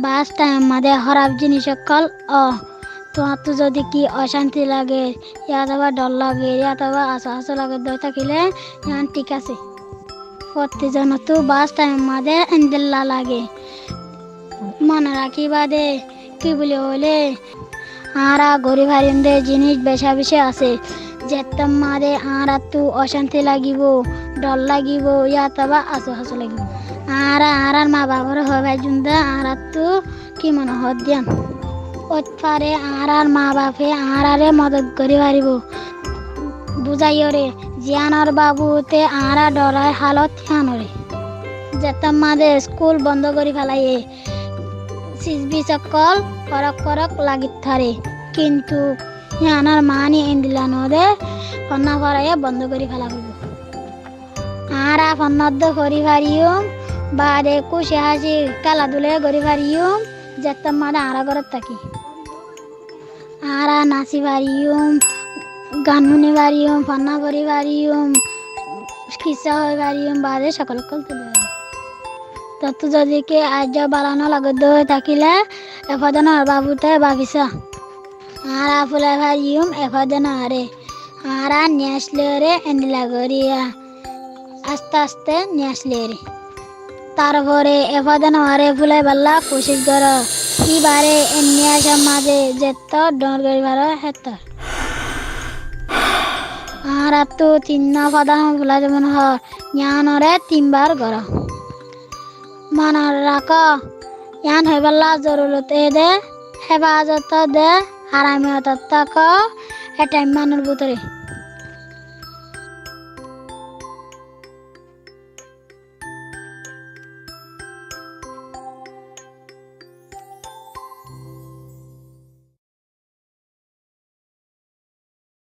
বাস time মাঝে খারাপ জিনিস সকল তোমার তো যদি কি অশান্তি লাগে অথবা ডর লাগে অথবা আশা আশা লাগে দই থাকিলে এখন ঠিক আছে প্রতিজন তো বাস টাইম মাঝে এন্দেল্লা লাগে মনে রাখিবা দে কি বলে হলে আরা গরিব হারিন্দে জিনিস বেশা বেশি আছে যেতাম মারে আরা তো অশান্তি লাগিব ডর লাগিব অথবা আশা আশা লাগিব আর মা বাবার হবে জুন্দা আর তো কি মনে হত দিয়ান ওপারে আর মা বাপে আরে মদত করি পারিব বুঝাইরে জিয়ানর বাবুতে আরা ডরায় হালত হিয়ানরে যেতাম মাদে স্কুল বন্ধ করি ফেলাইয়ে সিসবি সকল করক করক লাগি থারে কিন্তু হিয়ানর মানি এন্দিলা নদে ফন্না ফরাইয়ে বন্ধ করি ফেলা করব আরা ফন্নদ্দ করি পারিও বাদে খুশি হাসি খেলাধুলে করি পারিও যেতাম মাদে আরা ঘরত থাকি আরা নাচি পারিম গান শুনি পারিম ফান্না করি পারিম খিসা হয়ে পারিম বাদে সকল তুলে তত যদি কে আজ বালানো লাগত থাকিলে এফাদনের বাবুতে বাগিচা আরা ফুলে পারিম এফাদন আরে আরা নিয়ে আসলে রে এনিলা করিয়া আস্তে আস্তে নিয়ে আসলে রে তারপরে এফাদন আরে ফুলে বাল্লা কোশিশ কর বারে এমনি আসার মাঝে যেত ডর গরিবার হেত আর তো তিন ফাদান ফুলা যেমন জ্ঞানরে তিনবার গর মনার রাখ ইয়ান হেবাল্লা জরুরতে দে হেফাজত দে আরামিয়ত থাক এটাই মানুষ ভিতরে